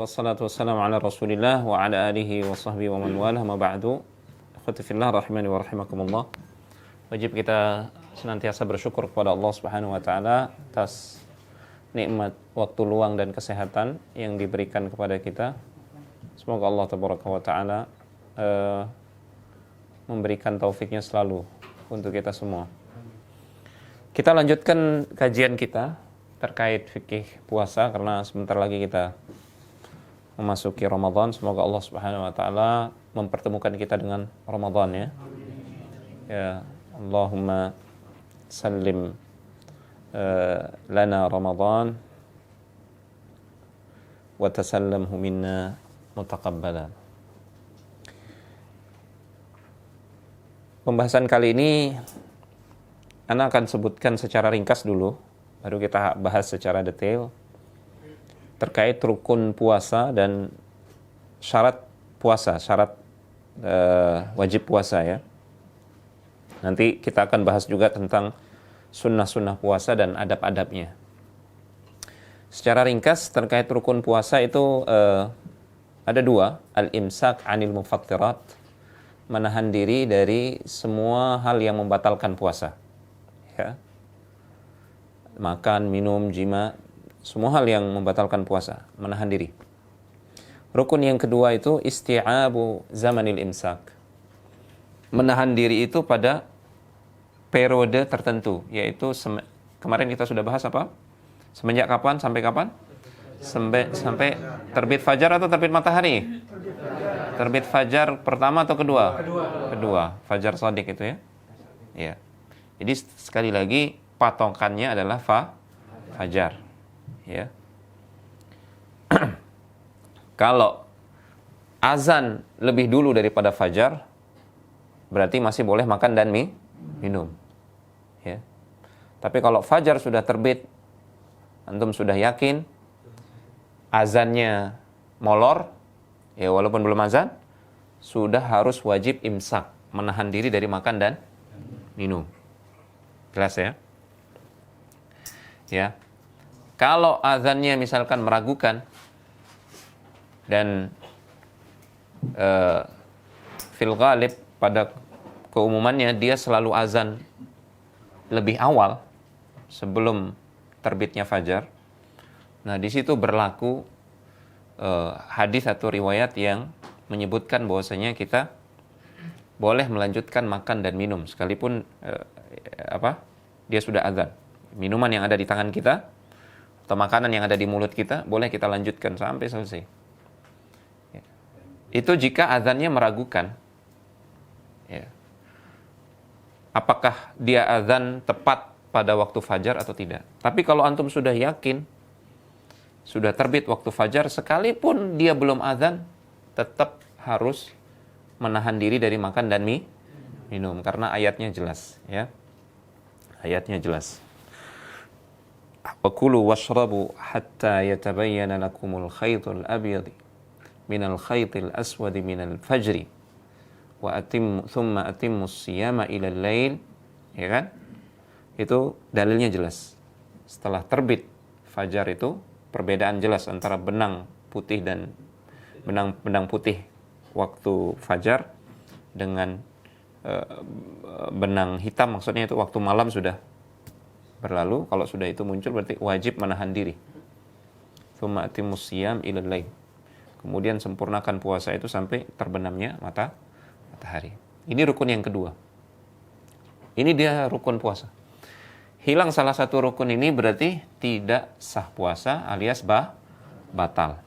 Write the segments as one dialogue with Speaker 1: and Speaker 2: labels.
Speaker 1: wassalatu wassalamu ala Rasulillah wa ala alihi wa sahbihi wa man walah ma ba'du. Ikhwati fillah rahimani wa rahimakumullah. Wajib kita senantiasa bersyukur kepada Allah Subhanahu wa taala atas nikmat waktu luang dan kesehatan yang diberikan kepada kita. Semoga Allah tabaraka wa taala memberikan taufiknya selalu untuk kita semua. Kita lanjutkan kajian kita terkait fikih puasa karena sebentar lagi kita memasuki Ramadan. Semoga Allah Subhanahu wa taala mempertemukan kita dengan Ramadan ya. Ya, Allahumma sallim lana Ramadan wa tasallamhu minna mutaqabbalan. Pembahasan kali ini Ana akan sebutkan secara ringkas dulu, baru kita bahas secara detail terkait rukun puasa dan syarat puasa, syarat wajib puasa ya. Nanti kita akan bahas juga tentang sunnah-sunnah puasa dan adab-adabnya. Secara ringkas terkait rukun puasa itu ada dua, al-imsak anil mufattirat, menahan diri dari semua hal yang membatalkan puasa. Ya. Makan, minum, jima, semua hal yang membatalkan puasa, menahan diri. Rukun yang kedua itu isti'abu zamanil imsak. Menahan diri itu pada periode tertentu, yaitu kemarin kita sudah bahas apa? Semenjak kapan sampai kapan? Sampai terbit fajar atau terbit matahari? Terbit fajar pertama atau kedua? Kedua, fajar shadiq itu ya. Ya. Jadi sekali lagi patokannya adalah fajar. Ya. Kalau azan lebih dulu daripada fajar, berarti masih boleh makan dan minum. Ya. Tapi kalau fajar sudah terbit, antum sudah yakin azannya molor, ya walaupun belum azan, sudah harus wajib imsak, menahan diri dari makan dan minum. Jelas ya? Ya. Kalau azannya misalkan meragukan dan fil ghalib pada keumumannya dia selalu azan lebih awal sebelum terbitnya fajar. Nah, di situ berlaku hadis atau riwayat yang menyebutkan bahwasanya kita boleh melanjutkan makan dan minum sekalipun dia sudah azan. Minuman yang ada di tangan kita atau makanan yang ada di mulut kita boleh kita lanjutkan sampai selesai. Ya. Itu jika azannya meragukan. Ya. Apakah dia azan tepat pada waktu fajar atau tidak? Tapi kalau antum sudah yakin sudah terbit waktu fajar, sekalipun dia belum azan, tetap harus menahan diri dari makan dan minum karena ayatnya jelas ya. Ayatnya jelas. Wakulu washrabu hatta yatabayyana lakumul khaytul abyad minal khaytil aswadi minal fajri wa thumma atimmus siyama ilal lail, ya kan? Itu dalilnya jelas. Setelah terbit fajar itu perbedaan jelas antara benang putih dan benang putih waktu fajar dengan benang hitam, maksudnya itu waktu malam sudah berlalu. Kalau sudah itu muncul berarti wajib menahan diri. Tsumma atimmus siyam ilal lail. Kemudian sempurnakan puasa itu sampai terbenamnya matahari. Ini rukun yang kedua. Ini dia rukun puasa. Hilang salah satu rukun ini berarti tidak sah puasa alias batal.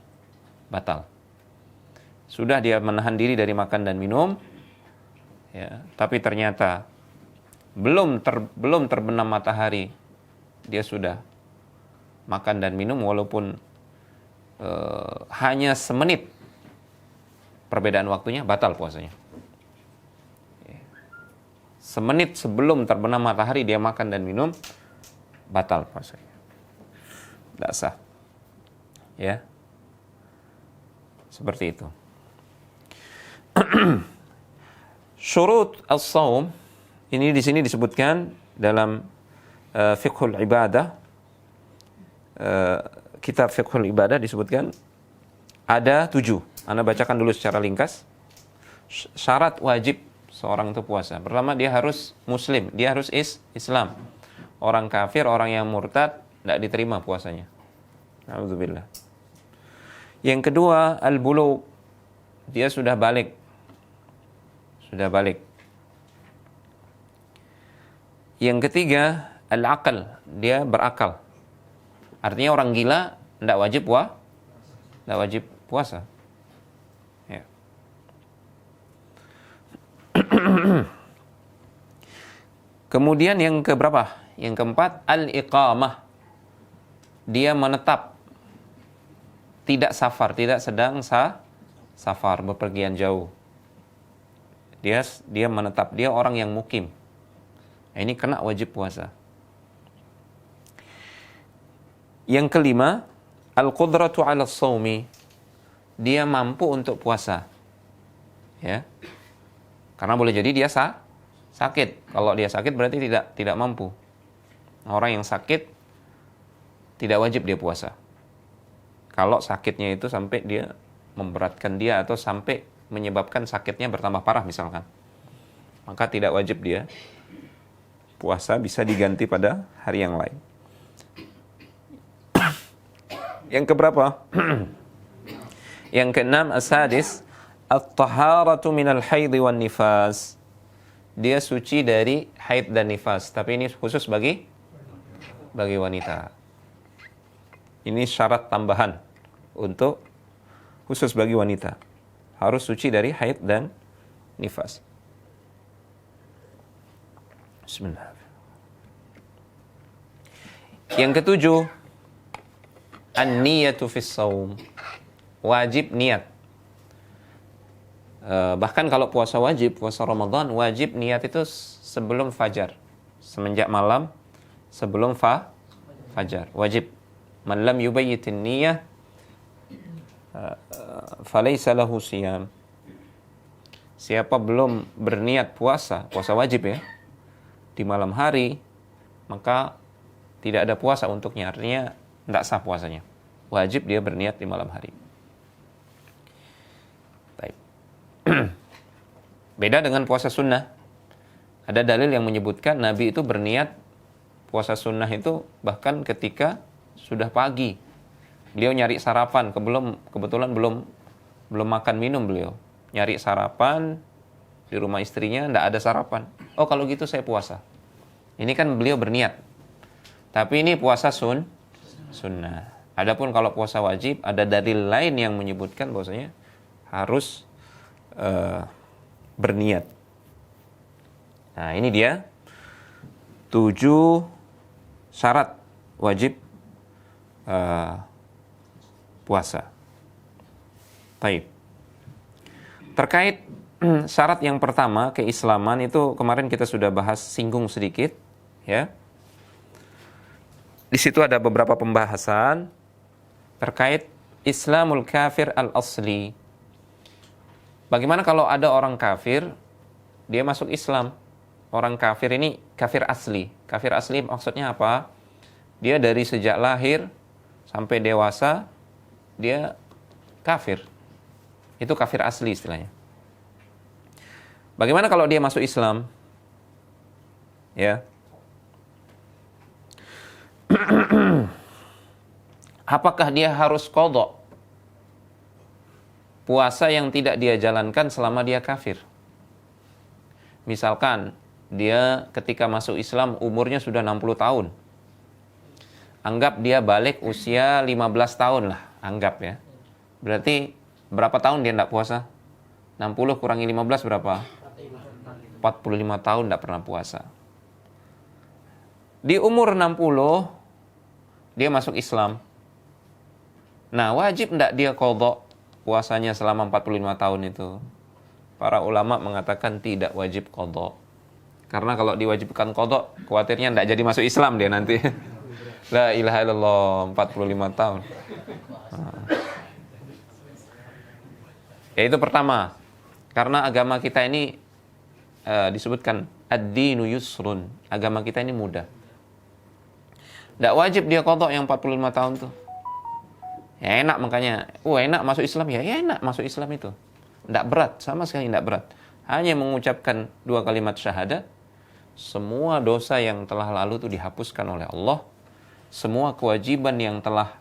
Speaker 1: Sudah dia menahan diri dari makan dan minum, ya, tapi ternyata belum terbenam matahari dia sudah makan dan minum walaupun hanya semenit perbedaan waktunya, batal puasanya. Semenit sebelum terbenam matahari dia makan dan minum, batal puasanya. Tidak sah. Ya. Seperti itu. Syurut as-shaum ini di sini disebutkan dalam fiqhul ibadah, kitab fiqhul ibadah disebutkan Ada 7. Anda bacakan dulu secara ringkas. Syarat wajib seorang itu puasa. Pertama, dia harus muslim, dia harus Islam. Orang kafir, orang yang murtad, tidak diterima puasanya. Alhamdulillah. Yang kedua, al-bulugh. Dia sudah balik. Sudah balik. Yang ketiga, al-aql. Dia berakal. Artinya orang gila tidak wajib puasa. Ya. Kemudian yang keberapa? Yang keempat, al-iqamah. Dia menetap. Tidak safar, tidak sedang safar, bepergian jauh. Dia menetap, dia orang yang mukim. Nah, ini kena wajib puasa. Yang kelima, al-qudratu 'ala shaumi. Dia mampu untuk puasa. Ya. Karena boleh jadi dia sakit. Kalau dia sakit berarti tidak mampu. Orang yang sakit tidak wajib dia puasa. Kalau sakitnya itu sampai dia memberatkan dia atau sampai menyebabkan sakitnya bertambah parah misalkan, maka tidak wajib dia puasa, bisa diganti pada hari yang lain. Yang keberapa? Yang keenam, as-sadis, at-taharatu minal haidhi wan nifas. Dia suci dari haid dan nifas, tapi ini khusus bagi wanita. Ini syarat tambahan untuk khusus bagi wanita. Harus suci dari haid dan nifas. Bismillah. Yang ketujuh, an-niyatu fis shaum. Wajib niat. Bahkan kalau puasa wajib, puasa Ramadan, wajib niat itu sebelum fajar. Semenjak malam sebelum fajar. Wajib. Man lam yubayyitin niyah falaysa lahu siyam. Siapa belum berniat puasa wajib ya, di malam hari, maka tidak ada puasa untuknya. Artinya tidak sah puasanya. Wajib dia berniat di malam hari. Baik. Beda dengan puasa sunnah. Ada dalil yang menyebutkan Nabi itu berniat puasa sunnah itu bahkan ketika sudah pagi. Beliau nyari sarapan, kebetulan belum makan minum beliau. Nyari sarapan di rumah istrinya, tidak ada sarapan. Oh, kalau gitu saya puasa. Ini kan beliau berniat. Tapi ini puasa sunnah. Adapun kalau puasa wajib, ada dalil lain yang menyebutkan bahwasanya harus berniat. Nah, ini dia 7 syarat wajib puasa. Baik. Terkait syarat yang pertama, keislaman, itu kemarin kita sudah bahas, singgung sedikit, ya. Di situ ada beberapa pembahasan terkait Islamul kafir al-asli. Bagaimana kalau ada orang kafir, dia masuk Islam? Orang kafir ini kafir asli. Kafir asli maksudnya apa? Dia dari sejak lahir sampai dewasa, dia kafir. Itu kafir asli istilahnya. Bagaimana kalau dia masuk Islam? Ya. Apakah dia harus qadha puasa yang tidak dia jalankan selama dia kafir? Misalkan dia ketika masuk Islam umurnya sudah 60 tahun. Anggap dia balik usia 15 tahun lah, anggap ya. Berarti berapa tahun dia tidak puasa? 60 kurangi 15 berapa? 45 tahun tidak pernah puasa. Di umur 60 dia masuk Islam. Nah, wajib tidak dia qadha puasanya selama 45 tahun itu? Para ulama mengatakan tidak wajib qadha. Karena kalau diwajibkan qadha, khawatirnya tidak jadi masuk Islam dia nanti. La ilaha illallah, 45 tahun. Ya, itu pertama. Karena agama kita ini disebutkan ad-dinu yusrun. Agama kita ini mudah. Tidak wajib dia qadha yang 45 tahun tuh. Ya enak makanya, enak masuk Islam ya, enak masuk Islam itu. Tidak berat, sama sekali tidak berat. Hanya mengucapkan 2 kalimat syahadat, semua dosa yang telah lalu itu dihapuskan oleh Allah. Semua kewajiban yang telah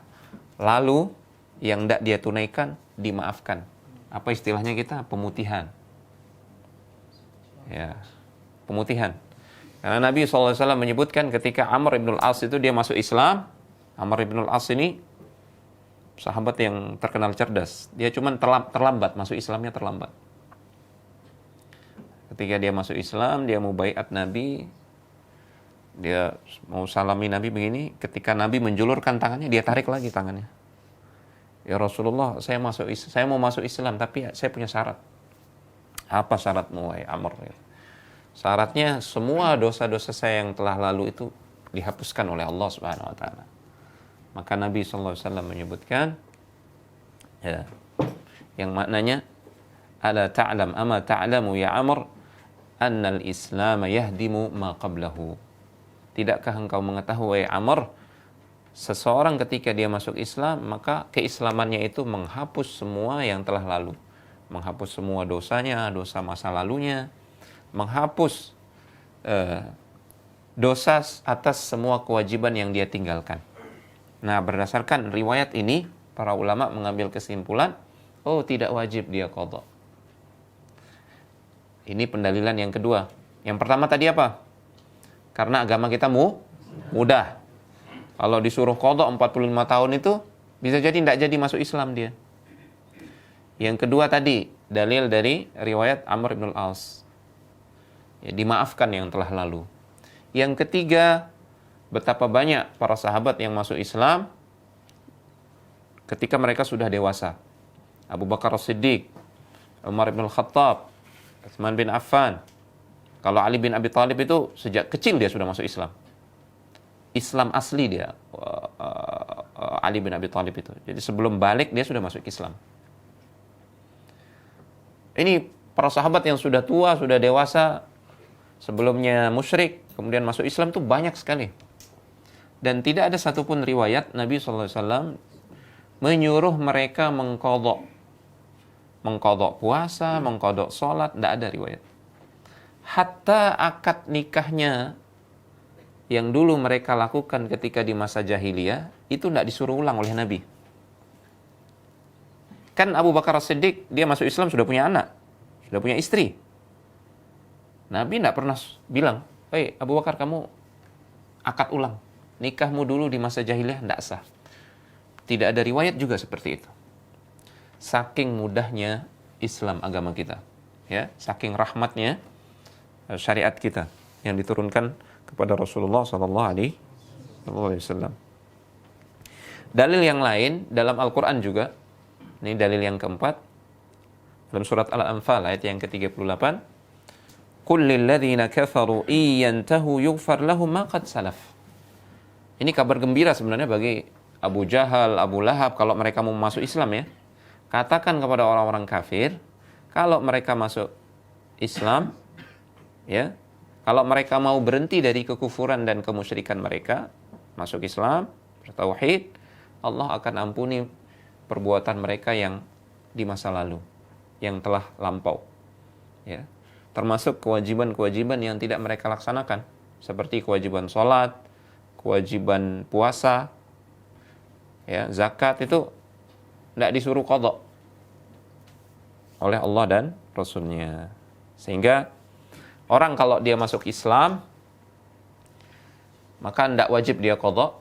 Speaker 1: lalu, yang tidak dia tunaikan, dimaafkan. Apa istilahnya kita? Pemutihan. Ya, pemutihan. Karena Nabi SAW menyebutkan ketika Amr ibn al-As itu dia masuk Islam, Amr ibn al-As ini sahabat yang terkenal cerdas. Dia cuma terlambat, masuk Islamnya terlambat. Ketika dia masuk Islam, dia mau baiat Nabi, dia mau salami Nabi begini, ketika Nabi menjulurkan tangannya, dia tarik lagi tangannya. Ya Rasulullah, saya mau masuk Islam, tapi saya punya syarat. Apa syaratmu, wahai Amr? Syaratnya semua dosa-dosa saya yang telah lalu itu dihapuskan oleh Allah Subhanahu wa taala. Maka Nabi sallallahu alaihi wasallam menyebutkan ya, yang maknanya ala ta'lam ama ta'lamu ya Amr annal Islam yahdimu ma qablahu. Tidakkah engkau mengetahui, Amr, seseorang ketika dia masuk Islam, maka keislamannya itu menghapus semua yang telah lalu. Menghapus semua dosanya, dosa masa lalunya, menghapus dosa atas semua kewajiban yang dia tinggalkan. Nah, berdasarkan riwayat ini, para ulama mengambil kesimpulan, tidak wajib dia qadha. Ini pendalilan yang kedua. Yang pertama tadi apa? Karena agama kita mudah. Kalau disuruh qadha 45 tahun itu, bisa jadi tidak jadi masuk Islam dia. Yang kedua tadi, dalil dari riwayat Amr ibn al-As. Ya, dimaafkan yang telah lalu. Yang ketiga, betapa banyak para sahabat yang masuk Islam ketika mereka sudah dewasa. Abu Bakar As-Siddiq, Umar bin Al-Khattab, Utsman bin Affan. Kalau Ali bin Abi Thalib itu sejak kecil dia sudah masuk Islam. Islam asli dia, Ali bin Abi Thalib itu. Jadi sebelum balik dia sudah masuk Islam. Ini para sahabat yang sudah tua, sudah dewasa, sebelumnya musyrik, kemudian masuk Islam itu banyak sekali. Dan tidak ada satupun riwayat Nabi SAW menyuruh mereka mengqadha puasa, mengqadha sholat, tidak ada riwayat. Hatta akad nikahnya yang dulu mereka lakukan ketika di masa jahiliyah, itu tidak disuruh ulang oleh Nabi. Kan Abu Bakar As-Siddiq, dia masuk Islam sudah punya anak, sudah punya istri. Nabi tidak pernah bilang, Abu Bakar, kamu akad ulang. Nikahmu dulu di masa jahiliyah tidak sah. Tidak ada riwayat juga seperti itu. Saking mudahnya Islam agama kita, ya, saking rahmatnya syariat kita yang diturunkan kepada Rasulullah SAW. Dalil yang lain dalam Al-Quran juga, ini dalil yang keempat, dalam surat Al-Anfal ayat yang ke-38, Qul lilladzina kafaru iyantahu yughfar lahum ma qad salaf. Ini kabar gembira sebenarnya bagi Abu Jahal, Abu Lahab, kalau mereka mau masuk Islam ya. Katakan kepada orang-orang kafir, kalau mereka masuk Islam, ya, kalau mereka mau berhenti dari kekufuran dan kemusyrikan mereka, masuk Islam, bertauhid, Allah akan ampuni perbuatan mereka yang di masa lalu, yang telah lampau. Ya. Termasuk kewajiban-kewajiban yang tidak mereka laksanakan, seperti kewajiban sholat, kewajiban puasa, ya, zakat, itu tidak disuruh qadha oleh Allah dan Rasulnya. Sehingga orang kalau dia masuk Islam, maka tidak wajib dia qadha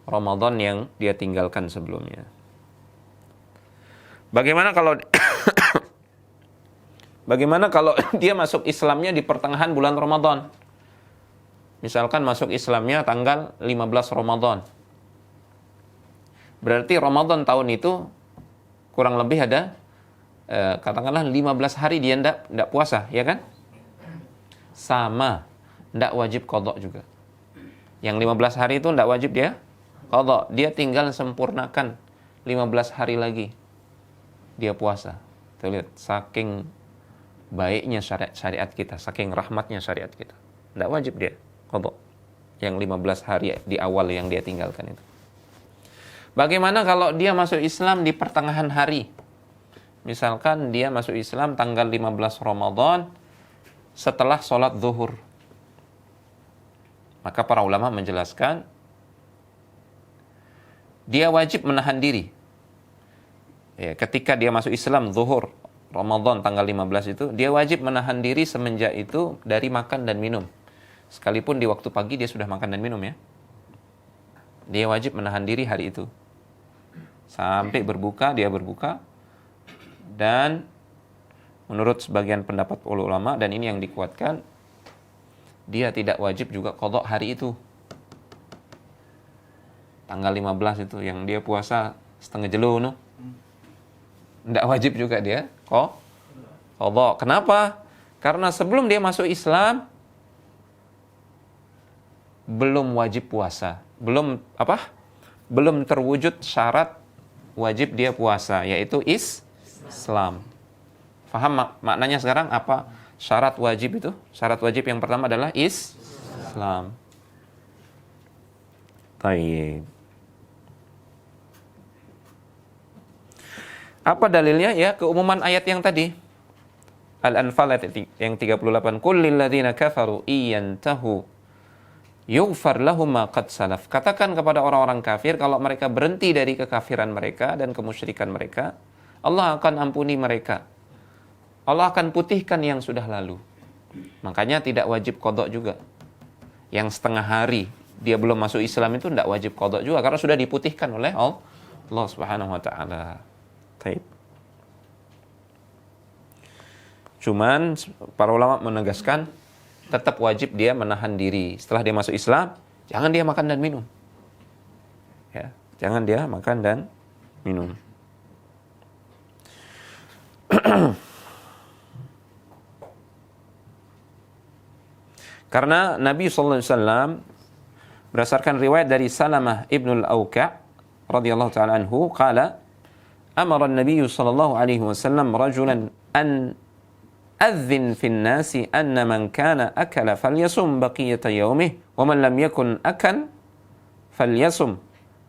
Speaker 1: Ramadan yang dia tinggalkan sebelumnya. Bagaimana kalau dia masuk Islamnya di pertengahan bulan Ramadan? Misalkan masuk Islamnya tanggal 15 Ramadan. Berarti Ramadan tahun itu kurang lebih ada katakanlah 15 hari dia tidak puasa, ya kan? Sama, tidak wajib qadha juga. Yang 15 hari itu tidak wajib dia qadha. Dia tinggal sempurnakan 15 hari lagi dia puasa. Tuh lihat, saking baiknya syariat kita, saking rahmatnya syariat kita. Tidak wajib dia qadha yang 15 hari di awal yang dia tinggalkan itu. Bagaimana kalau dia masuk Islam di pertengahan hari? Misalkan dia masuk Islam tanggal 15 Ramadan setelah sholat zuhur. Maka para ulama menjelaskan, dia wajib menahan diri. Ya, ketika dia masuk Islam zuhur Ramadan tanggal 15 itu, dia wajib menahan diri semenjak itu dari makan dan minum. Sekalipun di waktu pagi dia sudah makan dan minum ya. Dia wajib menahan diri hari itu. Sampai berbuka, dia berbuka. Dan menurut sebagian pendapat ulama, dan ini yang dikuatkan, dia tidak wajib juga qadha hari itu. Tanggal 15 itu yang dia puasa setengah jelo no. Tidak wajib juga dia qadha. Kenapa? Karena sebelum dia masuk Islam belum wajib puasa. Belum terwujud syarat wajib dia puasa, yaitu Islam. Faham maknanya sekarang apa syarat wajib itu? Syarat wajib yang pertama adalah Islam. Baik. Apa dalilnya? Ya, keumuman ayat yang tadi. Al-Anfal ayat yang 38. Qul lil ladzina kafaru iyantahu yughfar lahum ma qad salaf. Katakan kepada orang-orang kafir, kalau mereka berhenti dari kekafiran mereka dan kemusyrikan mereka, Allah akan ampuni mereka. Allah akan putihkan yang sudah lalu. Makanya tidak wajib qadha juga. Yang setengah hari dia belum masuk Islam itu tidak wajib qadha juga, karena sudah diputihkan oleh Allah Subhanahu wa taala. Baik. Cuman para ulama menegaskan tetap wajib dia menahan diri. Setelah dia masuk Islam, jangan dia makan dan minum. Ya, jangan dia makan dan minum. Karena Nabi sallallahu alaihi wasallam berdasarkan riwayat dari Salamah ibn al-Awqa' radhiyallahu ta'ala anhu, qala amara an-nabiy sallallahu alaihi wasallam rajulan an adzin fin nasi anna man kana akala falyasum baqiyata yaumih wa man lam yakun akal falyasum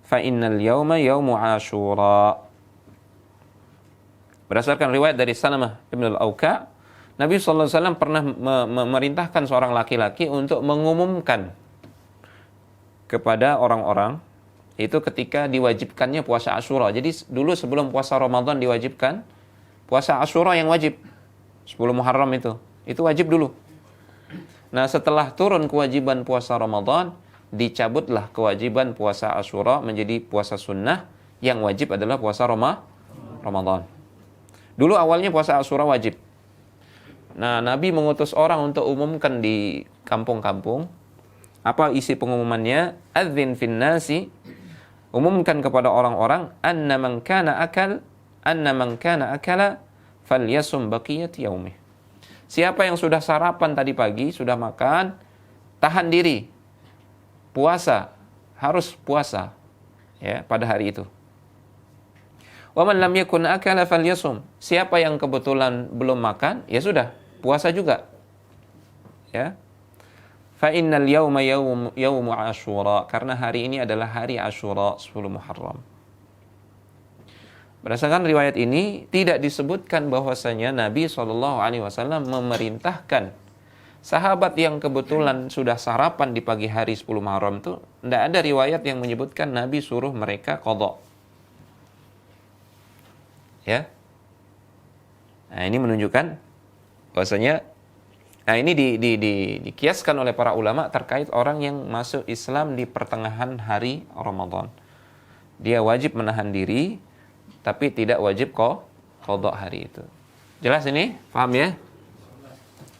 Speaker 1: fa innal yawma yaumu Ashura. Berdasarkan riwayat dari Salamah ibn al-Awqa', Nabi sallallahu alaihi wasallam pernah memerintahkan seorang laki-laki untuk mengumumkan kepada orang-orang itu ketika diwajibkannya puasa Asyura. Jadi dulu sebelum puasa Ramadan diwajibkan, puasa Asyura yang wajib. 10 Muharram itu wajib dulu. Nah, setelah turun kewajiban puasa Ramadan, dicabutlah kewajiban puasa Asyura menjadi puasa sunnah, yang wajib adalah puasa Ramadan. Dulu awalnya puasa Asyura wajib. Nah, Nabi mengutus orang untuk umumkan di kampung-kampung. Apa isi pengumumannya? Adzin fin nasi, umumkan kepada orang-orang, anna man kana akala falyasum baqiyat yaumih. Siapa yang sudah sarapan tadi pagi, sudah makan, tahan diri. Puasa, harus puasa ya pada hari itu. Wa man lam yakun akala falyasum. Siapa yang kebetulan belum makan, ya sudah, puasa juga. Ya. Fa innal yawma yaumu Ashura, karena hari ini adalah hari Ashura 10 Muharram. Berdasarkan riwayat ini tidak disebutkan bahwasanya Nabi SAW memerintahkan sahabat yang kebetulan sudah sarapan di pagi hari 10 Muharram itu, tidak ada riwayat yang menyebutkan Nabi suruh mereka qadha. Ya. Nah, ini menunjukkan bahwasanya ini dikiaskan oleh para ulama terkait orang yang masuk Islam di pertengahan hari Ramadan. Dia wajib menahan diri, tapi tidak wajib qadha hari itu. Jelas ini? Paham ya?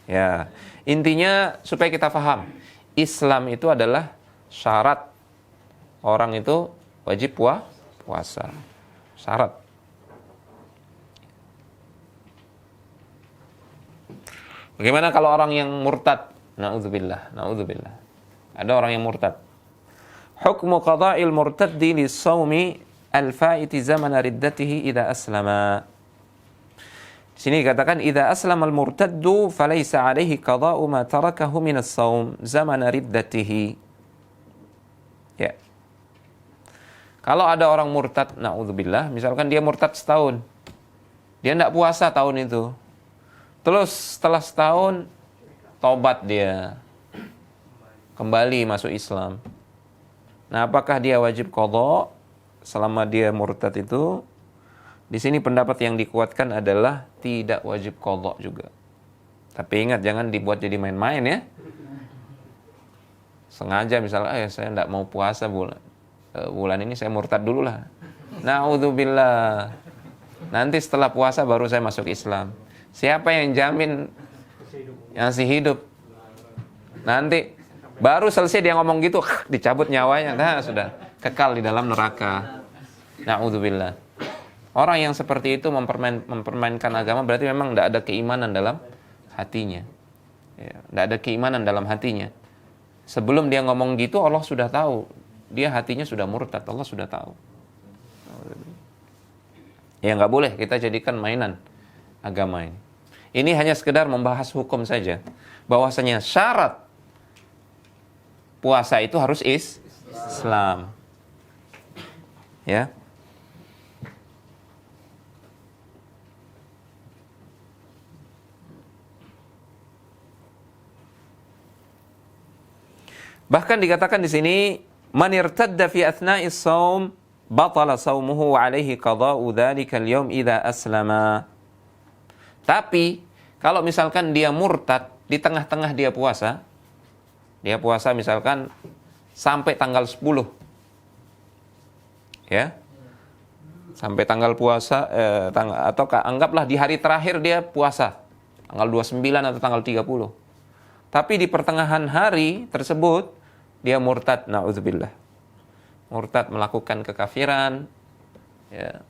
Speaker 1: Ya. Intinya supaya kita paham, Islam itu adalah syarat orang itu wajib puasa. Syarat. Bagaimana kalau orang yang murtad? Na'udzubillah. Ada orang yang murtad. Hukmu qada'il murtaddi lis-shaumi al-fa'iti zamana riddatihi idza aslama. Di sini dikatakan idza aslama al-murtaddu falaysa 'alaihi qada'u ma tarakahu min as-shaum zamana riddatihi. Ya. Kalau ada orang murtad, na'udzubillah, misalkan dia murtad setahun, dia tidak puasa tahun itu. Terus setelah setahun, tobat dia, kembali masuk Islam. Nah, apakah dia wajib qadha selama dia murtad itu? Di sini pendapat yang dikuatkan adalah tidak wajib qadha juga. Tapi ingat, jangan dibuat jadi main-main ya. Sengaja misalnya, saya tidak mau puasa bulan ini, saya murtad dulu lah. Na'udzubillah. Nanti setelah puasa baru saya masuk Islam. Siapa yang jamin yang masih hidup? Nanti baru selesai dia ngomong gitu, dicabut nyawanya. Nah, sudah kekal di dalam neraka. Na'udzubillah. Orang yang seperti itu mempermainkan agama berarti memang tidak ada keimanan dalam hatinya. Tidak ada keimanan dalam hatinya. Sebelum dia ngomong gitu, Allah sudah tahu. Dia hatinya sudah murtad, Allah sudah tahu. Ya nggak boleh kita jadikan mainan agama ini. Ini hanya sekedar membahas hukum saja. Bahwasanya syarat puasa itu harus Islam. Ya. Bahkan dikatakan di sini, man irtadda fi athna'is shaum batala shaumuhu wa alaihi qada'u dzalikal yaum idza aslama. Tapi kalau misalkan dia murtad di tengah-tengah dia puasa misalkan sampai tanggal 10. Ya. Sampai tanggal puasa atau anggaplah di hari terakhir dia puasa, tanggal 29 atau tanggal 30. Tapi di pertengahan hari tersebut dia murtad, na'udzubillah. Murtad melakukan kekafiran, ya,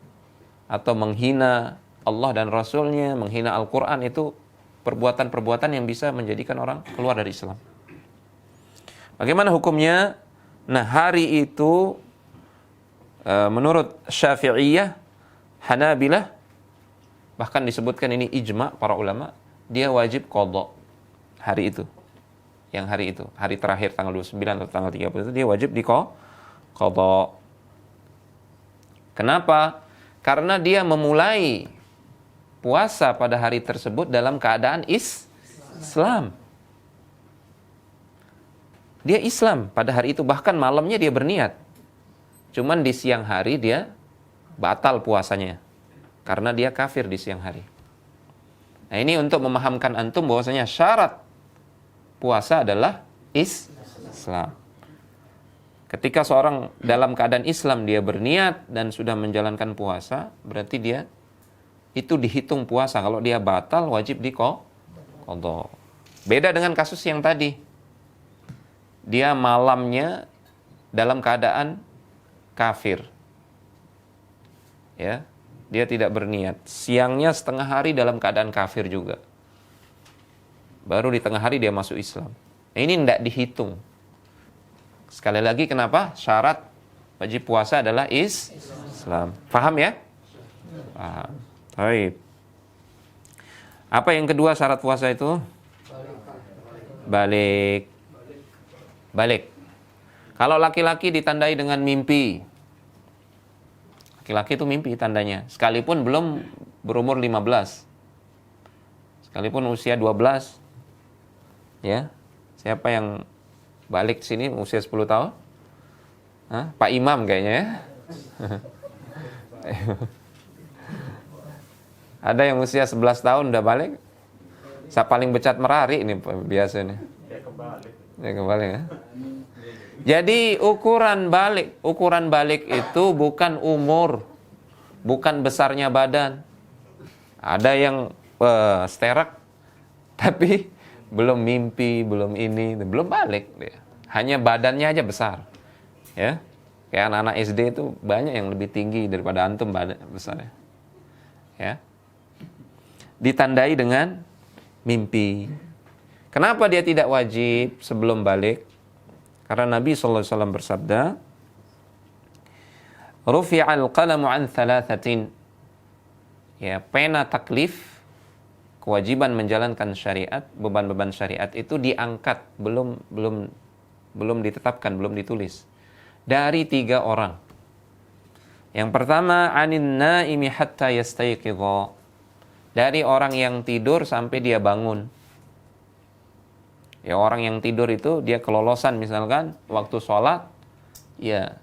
Speaker 1: atau menghina Allah dan Rasulnya, menghina Al-Quran, itu perbuatan-perbuatan yang bisa menjadikan orang keluar dari Islam. Bagaimana hukumnya? Nah, hari itu menurut Syafi'iyah, Hanabilah, bahkan disebutkan ini ijma' para ulama, dia wajib qadha hari itu. Yang hari itu, hari terakhir tanggal 29 atau tanggal 30 itu dia wajib qadha. Kenapa? Karena dia memulai puasa pada hari tersebut dalam keadaan Islam. Dia Islam pada hari itu, bahkan malamnya dia berniat. Cuman di siang hari dia batal puasanya karena dia kafir di siang hari. Nah, ini untuk memahamkan antum bahwasanya syarat puasa adalah Islam. Ketika seorang dalam keadaan Islam dia berniat dan sudah menjalankan puasa, berarti dia itu dihitung puasa. Kalau dia batal wajib qadha. Beda dengan kasus yang tadi. Dia malamnya dalam keadaan kafir. Ya, dia tidak berniat. Siangnya setengah hari dalam keadaan kafir juga. Baru di tengah hari dia masuk Islam. Nah, ini tidak dihitung. Sekali lagi, kenapa? Syarat wajib puasa adalah Islam. Paham ya? Paham. Baik. Apa yang kedua syarat puasa itu? Balik. Kalau laki-laki ditandai dengan mimpi. Laki-laki itu mimpi tandanya. Sekalipun belum berumur 15. Sekalipun usia 12. Ya, siapa yang balik sini usia 10 tahun? Hah? Pak Imam kayaknya ya. Ada yang usia 11 tahun udah balik? Saya paling becat merari ini biasanya. Ya kebalik ya. Jadi ukuran balik itu bukan umur, bukan besarnya badan. Ada yang sterak tapi belum mimpi, belum ini, belum balik dia. Hanya badannya aja besar. Ya. Kayak anak-anak SD itu banyak yang lebih tinggi daripada antum badan besarnya. Ya. Ditandai dengan mimpi. Kenapa dia tidak wajib sebelum balik? Karena Nabi SAW bersabda, Rufi'al qalamu an thalathatin. Ya, pena taklif, kewajiban menjalankan syariat, beban-beban syariat itu diangkat, belum ditetapkan, belum ditulis. Dari 3 orang. Yang pertama, anin naimi hatta yastayqidha. Dari orang yang tidur sampai dia bangun. Ya, orang yang tidur itu dia kelolosan misalkan waktu sholat, ya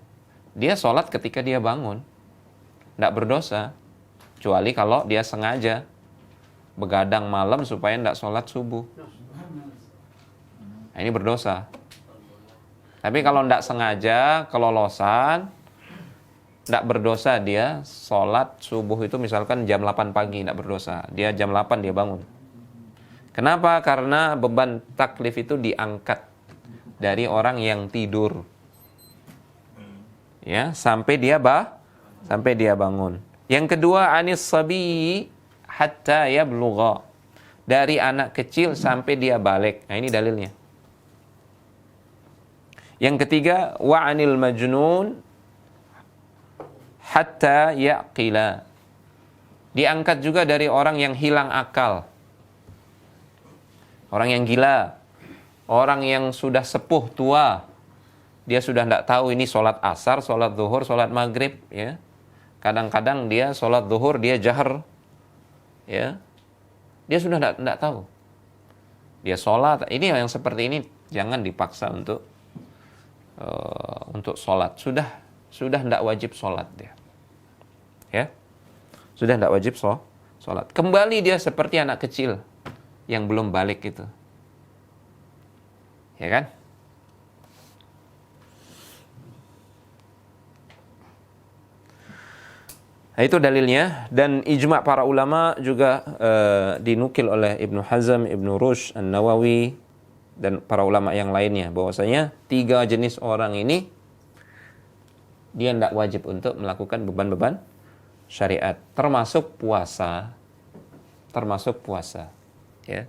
Speaker 1: dia sholat ketika dia bangun. Tidak berdosa. Kecuali kalau dia sengaja begadang malam supaya tidak sholat subuh. Nah, ini berdosa. Tapi kalau tidak sengaja, kelolosan, tidak berdosa dia sholat subuh itu misalkan jam 8 pagi, tidak berdosa. Dia jam 8 dia bangun. Kenapa? Karena beban taklif itu diangkat dari orang yang tidur. Ya, sampai dia bangun. Yang kedua, anis sabi hatta yablugha. Dari anak kecil sampai dia balik. Nah, ini dalilnya. Yang ketiga, wa anil majnun hatta yaqila. Diangkat juga dari orang yang hilang akal. Orang yang gila. Orang yang sudah sepuh tua. Dia sudah tidak tahu ini sholat asar, sholat zuhur, sholat maghrib. Ya. Kadang-kadang dia sholat zuhur, dia jahar. Ya. Dia sudah tidak tahu. Dia sholat. Ini yang seperti ini jangan dipaksa untuk sholat. Sudah tidak wajib sholat dia. Ya. Sudah tidak wajib sholat. Kembali dia seperti anak kecil yang belum balik itu. Ya kan? Nah, itu dalilnya, dan ijma' para ulama juga dinukil oleh Ibnu Hazm, Ibnu Rushd, An-Nawawi dan para ulama yang lainnya bahwasanya 3 jenis orang ini dia tidak wajib untuk melakukan beban-beban syariat, termasuk puasa. Ya.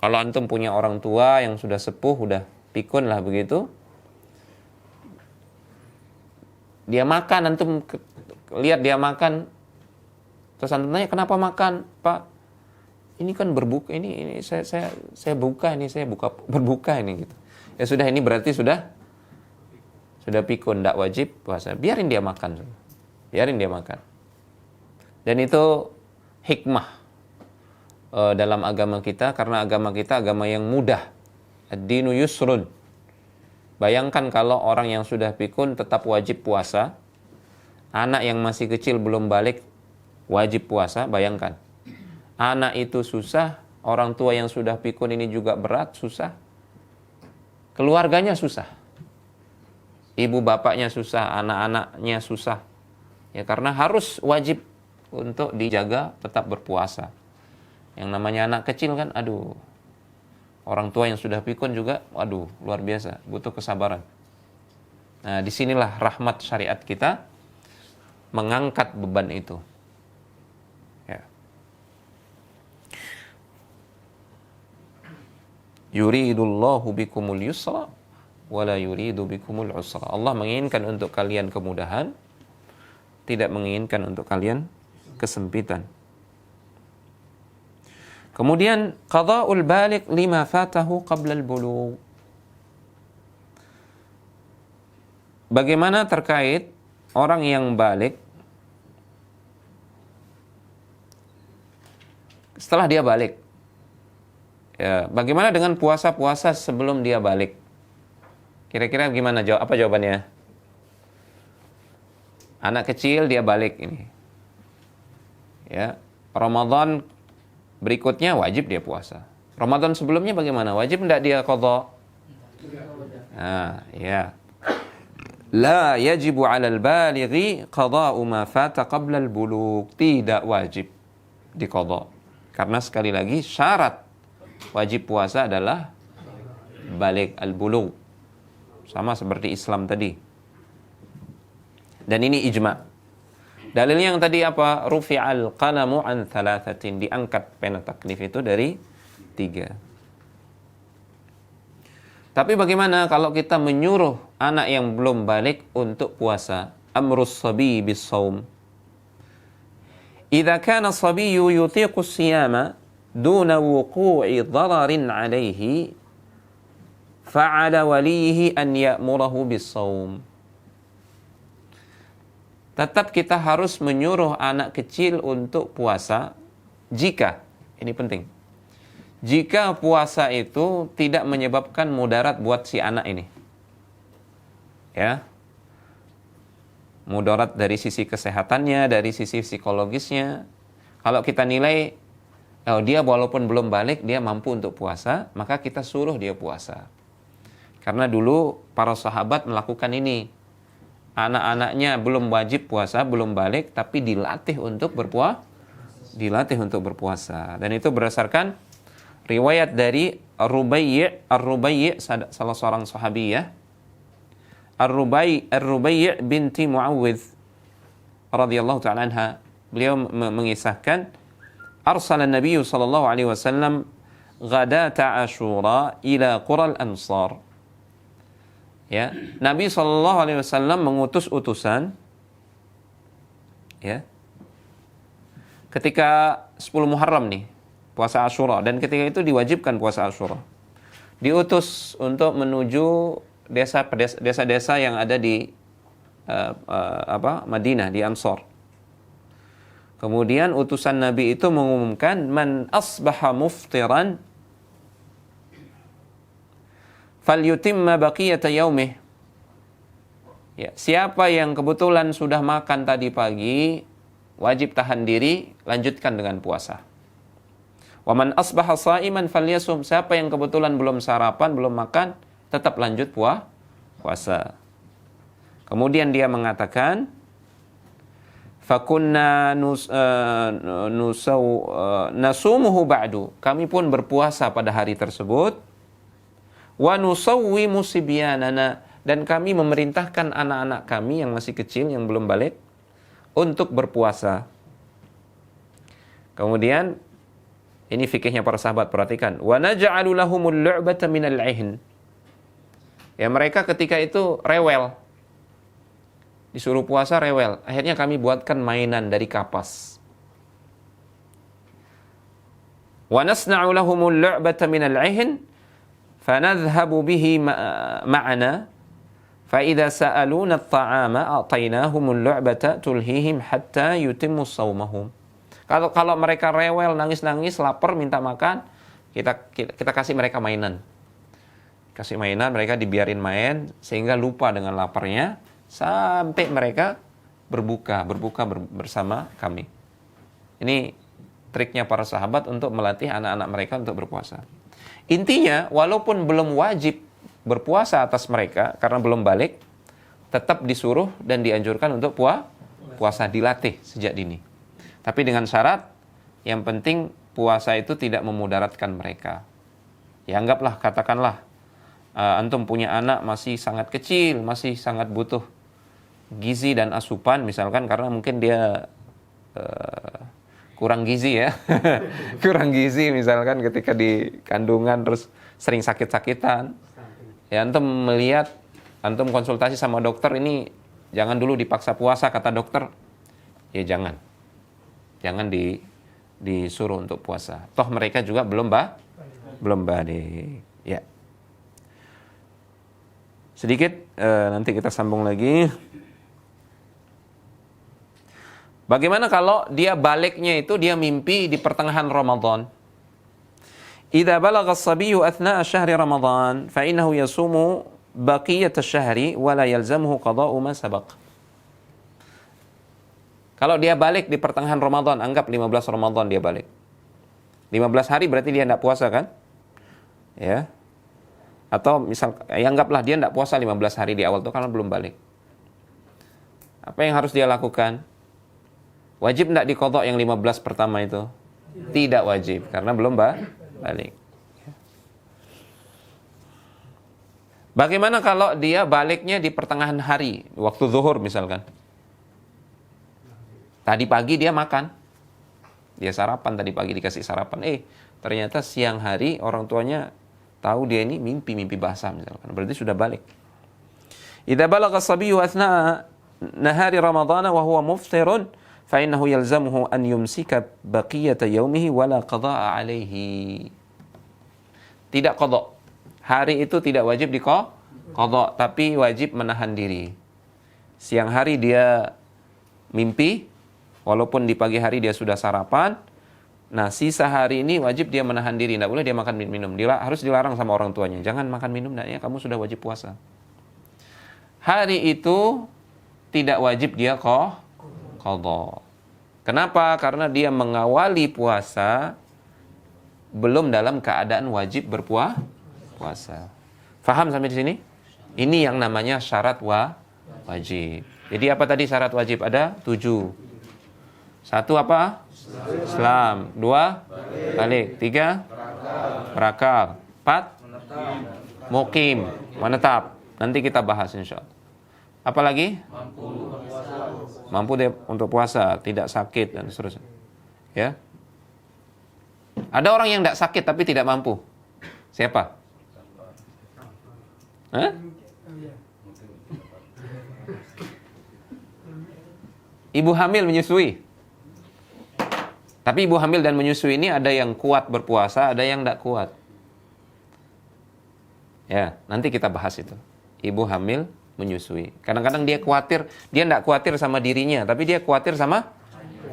Speaker 1: Kalau antum punya orang tua yang sudah sepuh, udah pikun lah begitu, dia makan, antum lihat dia makan, terus antum tanya, kenapa makan, Pak? Ini kan berbuka, ini saya buka, ini saya berbuka ini gitu. Ya sudah, ini berarti sudah pikun, tidak wajib puasa. Biarin dia makan. Dan itu hikmah dalam agama kita, karena agama kita agama yang mudah. Ad-dinu yusrun. Bayangkan kalau orang yang sudah pikun tetap wajib puasa, anak yang masih kecil belum balik wajib puasa, bayangkan. Anak itu susah, orang tua yang sudah pikun ini juga berat, susah. Keluarganya susah. Ibu bapaknya susah, anak-anaknya susah. Ya, karena harus wajib untuk dijaga tetap berpuasa. Yang namanya anak kecil kan, aduh. Orang tua yang sudah pikun juga, waduh, luar biasa, butuh kesabaran. Nah, disinilah rahmat syariat kita mengangkat beban itu. Ya. Yuridullahu bikumul yusra wala yuridu bikumul usra. Allah menginginkan untuk kalian kemudahan, tidak menginginkan untuk kalian kesempitan. Kemudian qada'ul balik lima fatahu qabla al-bulugh. Bagaimana terkait orang yang balik setelah dia balik? Ya, bagaimana dengan puasa-puasa sebelum dia balik? Kira-kira gimana apa jawabannya? Anak kecil dia balik ini. Ya, Ramadan berikutnya wajib dia puasa. Ramadan sebelumnya bagaimana? Wajib enggak dia qadha? Nah, ya. La yajibu 'alal balighi qada'u ma fata qabla al-bulugh. Tidak wajib diqadha. Karena sekali lagi syarat wajib puasa adalah balik al-bulugh. Sama seperti Islam tadi. Dan ini ijma'. Dalilnya yang tadi apa? Rufi'al qalamu an thalathatin. Diangkat pena taklif itu dari 3. Tapi bagaimana kalau kita menyuruh anak yang belum balik untuk puasa? Amrus sabi bis saum. Idza kana sabiyyu yutiqu as-siyama duna wuqu'i dhararin 'alayhi fa'ala walihi an ya'murahu bis saum. tetap kita harus menyuruh anak kecil untuk puasa jika, ini penting, jika puasa itu tidak menyebabkan mudarat buat si anak ini. Ya. Mudarat dari sisi kesehatannya, dari sisi psikologisnya. Kalau kita nilai, dia walaupun belum balik, dia mampu untuk puasa, maka kita suruh dia puasa. Karena dulu para sahabat melakukan ini. Anak-anaknya belum wajib puasa, belum balik, tapi dilatih untuk berpuasa. Dan itu berdasarkan riwayat dari Ar-Rubai' salah seorang sahabiyah. Ar-Rubai' binti Muawwidh radhiyallahu ta'ala anha. Beliau mengisahkan, arsala Nabi sallallahu alaihi wasallam ghadata Asyura ila qural Ansar. Ya, Nabi SAW mengutus utusan, ya, ketika 10 Muharram nih, puasa Asyura, dan ketika itu diwajibkan puasa Asyura. Diutus untuk menuju desa-desa yang ada di Madinah, di Ansar. Kemudian utusan Nabi itu mengumumkan, man asbaha muftiran falyutimma baqiyata yaumih. Ya, siapa yang kebetulan sudah makan tadi pagi, wajib tahan diri, lanjutkan dengan puasa. Wa man asbaha sha'iman falyasum. Siapa yang kebetulan belum sarapan, belum makan, tetap lanjut puasa. Kemudian dia mengatakan, fakunna nasumuhu ba'du. Kami pun berpuasa pada hari tersebut. Wa nusawwimu sibyanana, dan kami memerintahkan anak-anak kami yang masih kecil, yang belum balik, untuk berpuasa. Kemudian ini fikihnya para sahabat, perhatikan. Wa naj'alu lahumul lu'bata minal 'ihn. Ya, mereka ketika itu rewel. Disuruh puasa rewel. Akhirnya kami buatkan mainan dari kapas. Wa nasna'u lahumul lu'bata minal 'ihn. فَنَذْهَبُ بِهِ مَعَنَا فَإِذَا سَأَلُونَ الطَّعَامَ أَعْطَيْنَاهُمُ اللُّعْبَةَ تُلْهِهِمْ حَتَّى يُتِمُّ صَوْمَهُمْ. Kalau mereka rewel, nangis-nangis, lapar, minta makan, kita kasih mereka mainan. Kasih mainan, mereka dibiarin main, sehingga lupa dengan laparnya, sampai mereka berbuka bersama kami. Ini triknya para sahabat untuk melatih anak-anak mereka untuk berpuasa. Intinya, walaupun belum wajib berpuasa atas mereka karena belum balik, tetap disuruh dan dianjurkan untuk puasa, dilatih sejak dini. Tapi dengan syarat, yang penting puasa itu tidak memudaratkan mereka. Ya, anggaplah, katakanlah, antum punya anak masih sangat kecil, masih sangat butuh gizi dan asupan, misalkan karena mungkin dia kurang gizi ya, kurang gizi misalkan ketika di kandungan terus sering sakit-sakitan. Ya, antum melihat, antum konsultasi sama dokter, ini jangan dulu dipaksa puasa kata dokter. Ya jangan disuruh untuk puasa. Toh mereka juga belum balik. Ya. Sedikit nanti kita sambung lagi. Bagaimana kalau dia baliknya itu dia mimpi di pertengahan Ramadan? Idza balagha as-sabiyyu athna'a syahri Ramadan fa innahu yasumu baqiyat asy-syahri wa la yalzamuhu qada'u ma sabaq. Kalau dia balik di pertengahan Ramadan, anggap 15 Ramadan dia balik. 15 hari berarti dia enggak puasa kan? Ya. Atau misal anggaplah dia enggak puasa 15 hari di awal itu karena belum balik. Apa yang harus dia lakukan? Wajib enggak diqadha yang 15 pertama itu? Tidak wajib, karena belum balik. Bagaimana kalau dia baliknya di pertengahan hari, waktu zuhur misalkan? Tadi pagi dia makan. Dia sarapan, tadi pagi dikasih sarapan. Ternyata siang hari orang tuanya tahu dia ini mimpi basah misalkan. Berarti sudah balik. Idza balagha as-sabiyyu athna'a nahari Ramadhan wa huwa muftirun فإنه يلزمه أن يمسك بقية يومه ولا قضاء عليه. Tidak qadha. Hari itu tidak wajib qadha, tapi wajib menahan diri. Siang hari dia mimpi, walaupun di pagi hari dia sudah sarapan, nah sisa hari ini wajib dia menahan diri, tidak boleh dia makan minum. Dia harus dilarang sama orang tuanya, jangan makan minum, ya kamu sudah wajib puasa. Hari itu tidak wajib dia qadha. Kenapa? Karena dia mengawali puasa belum dalam keadaan wajib berpuasa. Faham sampai di sini? Ini yang namanya syarat wajib. Jadi apa tadi syarat wajib? Ada 7. 1 apa? Islam. 2 balik. 3 berakal. 4 mukim, menetap. Nanti kita bahas insyaallah. Apa lagi? Mampu dia untuk puasa, tidak sakit dan seterusnya. Ya. Ada orang yang tidak sakit tapi tidak mampu. Siapa? Hah? Ibu hamil menyusui. Tapi ibu hamil dan menyusui ini ada yang kuat berpuasa, ada yang tidak kuat. Ya, nanti kita bahas itu. Ibu hamil menyusui. Kadang-kadang dia khawatir, dia tidak khawatir sama dirinya, tapi dia khawatir sama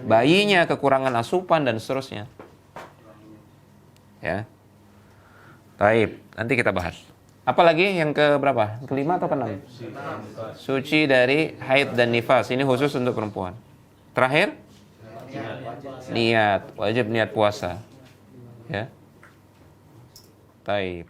Speaker 1: bayinya, kekurangan asupan dan seterusnya. Ya. Taib, nanti kita bahas. Apalagi yang ke berapa? Kelima atau keenam? Suci dari haid dan nifas. Ini khusus untuk perempuan. Terakhir? Niat. Wajib niat puasa. Ya. Taib.